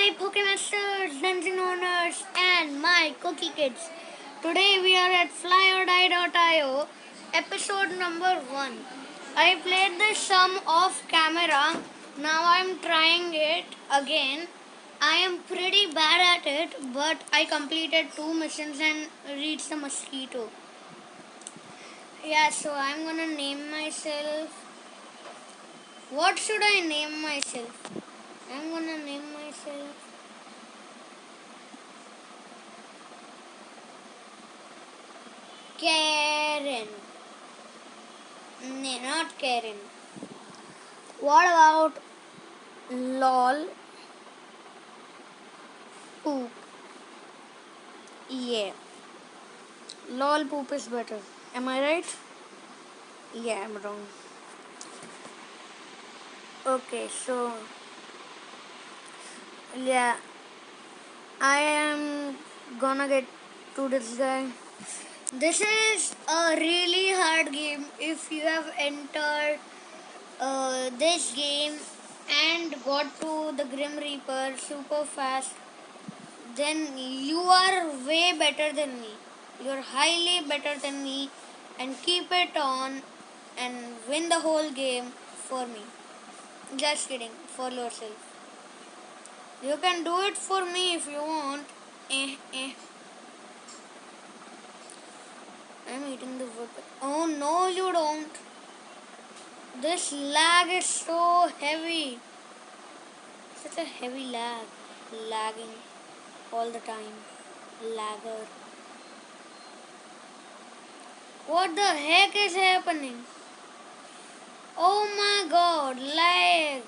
my Pokemasters, Dungeon Owners, and my Cookie Kids. Today we are at flyordie.io, episode number 1. I played this some off camera. Now I'm trying it again. I am pretty bad at it, but I completed 2 missions and reached the mosquito. Yeah, so I'm gonna name myself. What should I name myself? I'm gonna name myself Karen. No, not Karen. What about lol poop? Yeah. Lol poop is better. Am I right? Yeah, I'm wrong. Okay, so yeah, I am gonna get to this guy. This is a really hard game if you have entered this game and got to the Grim Reaper super fast, then you are way better than me. You're highly better than me, and keep it on and win the whole game for me. Just kidding, for yourself. You can do it for me if you want. I'm eating the wood. Oh no, you don't. This lag is so heavy. Such a heavy lag. Lagging all the time. Lagger. What the heck is happening? Oh my god, lag.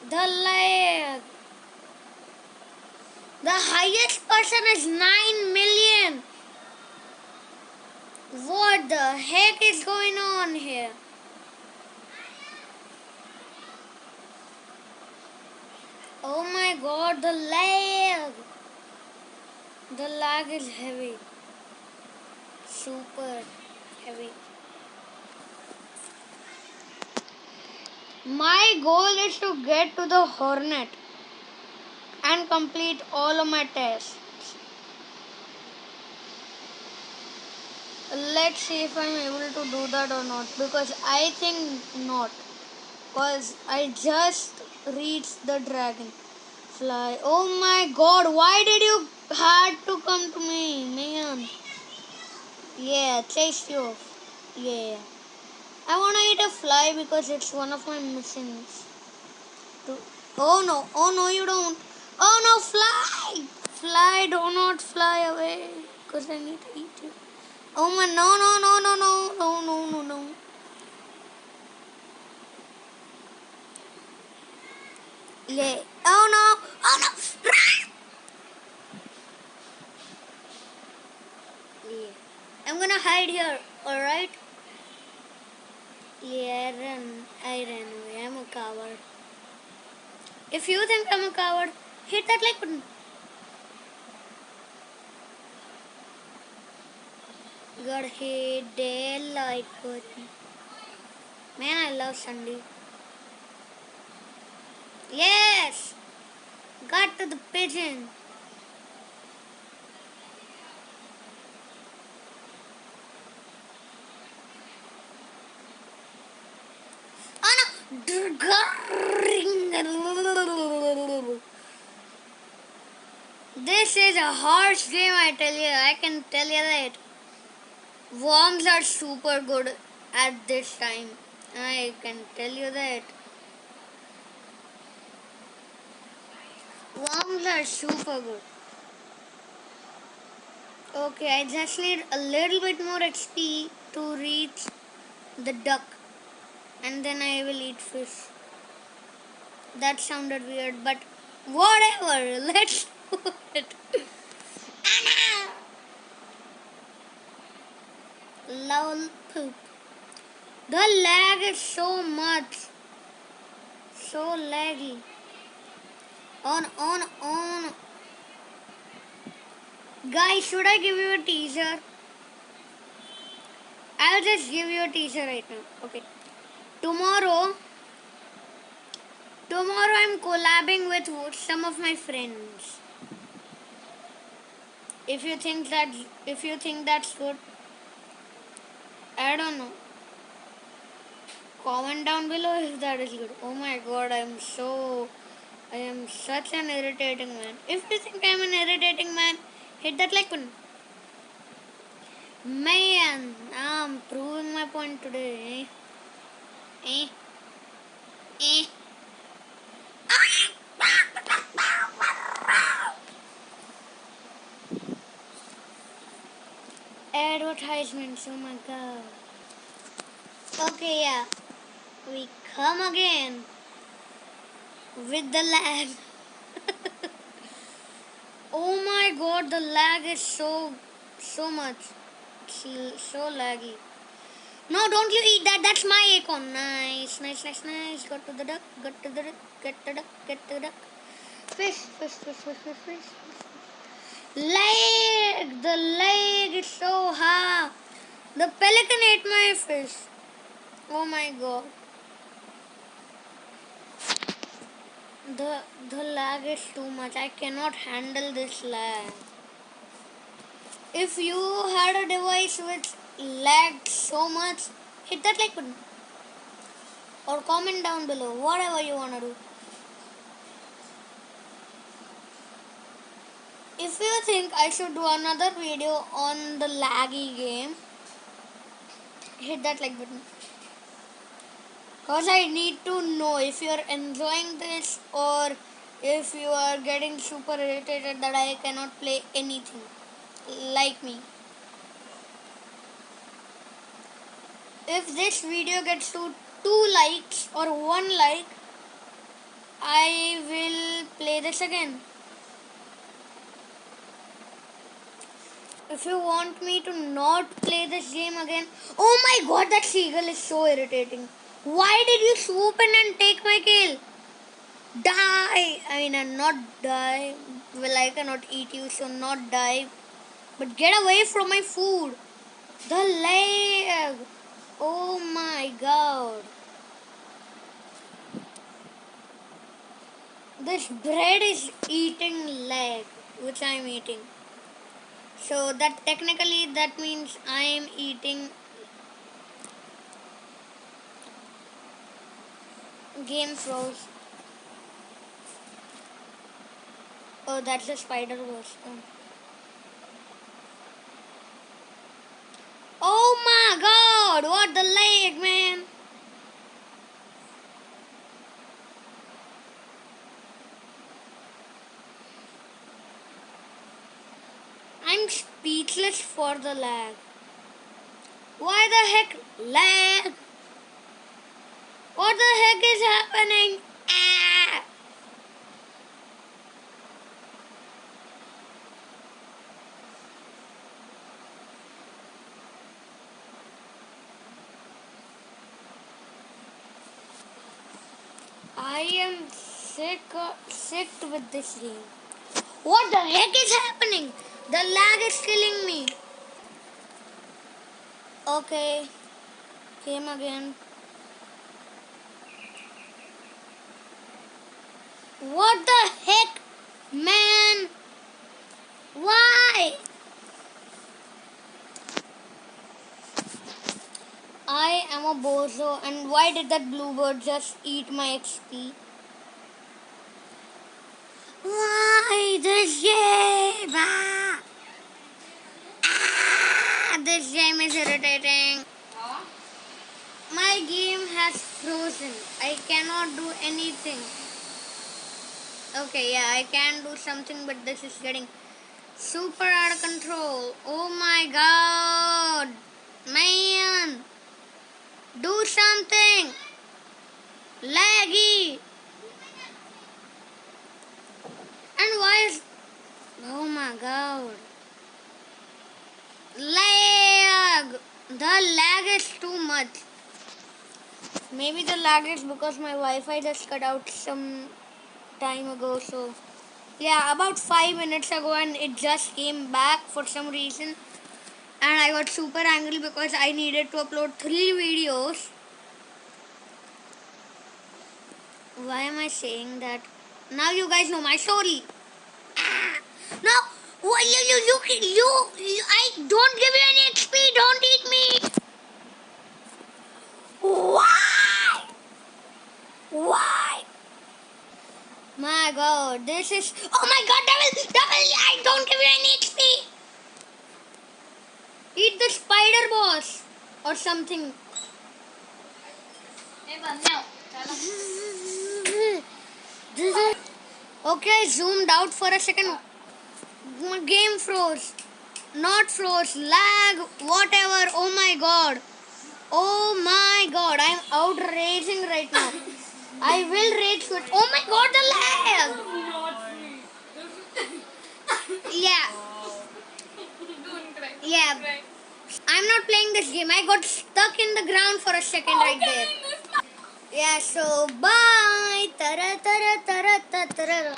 The lag. The highest person is 9 million. What the heck is going on here? Oh my god, the lag. The lag is heavy. Super heavy. My goal is to get to the Hornet and complete all of my tests. Let's see if I'm able to do that or not, because I think not. Because I just reached the dragonfly. Oh my god, why did you had to come to me, man? Yeah, chase you off. Yeah. I wanna eat a fly because it's one of my missions. Oh no, you don't. Oh no, fly! Fly, do not fly away. Because I need to eat you. Oh my, no, no, no, no, no, no, no, no, no. Yeah. Oh no, oh no. Yeah. I'm gonna hide here, alright? Yeah, I ran away. I'm a coward. If you think I'm a coward, hit that like button. Gotta hit that like button. Man, I love Sunday. Yes! Got to the pigeon. Oh no! This is a harsh game, I tell you. I can tell you that. Worms are super good at this time. I can tell you that. Worms are super good. Okay, I just need a little bit more XP to reach the duck. And then I will eat fish. That sounded weird, but whatever. Let's do it. Anna! Lol poop. The lag is so much. So laggy. On. Guys, should I give you a teaser? I'll just give you a teaser right now. Okay. Tomorrow, Tomorrow I'm collabing with some of my friends. If you think that's good, I don't know. Comment down below if that is good. Oh my god, I am such an irritating man. If you think I'm an irritating man, hit that like button. Man, I'm proving my point today. Eh? Eh? Advertisements, oh my god. Okay, yeah. We come again with the lag. Oh my god, the lag is so much. So laggy. No, don't you eat that. That's my acorn. Nice, nice, nice, nice. Got to the duck, got to the duck, get the duck, get the duck. Fish, fish, fish, fish, fish, fish. Leg! The leg is so hard. The pelican ate my fish. Oh my god. The lag is too much. I cannot handle this lag. If you had a device which lagged so much, hit that like button. Or comment down below. Whatever you wanna do. If you think I should do another video on the laggy game, hit that like button. Because I need to know if you're enjoying this or if you are getting super irritated that I cannot play anything like me. If this video gets to 2 likes or 1 like, I will play this again. If you want me to not play this game again, oh my god, that seagull is so irritating. Why did you swoop in and take my kill? Die! I mean, not die. Well, I cannot eat you, so not die. But get away from my food. The leg. Oh my god. This bread is eating leg, which I am eating. So that technically that means I am eating game froze. Oh, that's a spider verse. Oh my god, what the leg, man. I'm speechless for the lag. Why the heck lag? What the heck is happening? Ah! I am sick with this game. What the heck is happening? The lag is killing me. Okay, came again. What the heck, man? Why? I am a bozo, and why did that bluebird just eat my XP? Why this game? This game is irritating. My game has frozen. I cannot do anything. Okay, yeah, I can do something, but this is getting super out of control. Oh my god. Man. Do something. Laggy. And why is... Oh my god. Lag. The lag is too much. Maybe the lag is because my Wi-Fi just cut out some time ago. So yeah, about 5 minutes ago, and it just came back for some reason. And I got super angry because I needed to upload 3 videos. Why am I saying that? Now you guys know my story. No, what you, I don't give you any XP. Don't eat me. Why? Why? My God, this is. Oh my God, double! I don't give you any XP. Eat the spider boss or something. Okay, zoomed out for a second. Game froze. Not froze. Lag. Whatever. Oh my God. Oh my God. I'm outraging right now. I will rage quit. Oh my God, the lag. Yeah. Yeah. I'm not playing this game. I got stuck in the ground for a second right there. Yeah, so bye. Tara tara tara tara tara.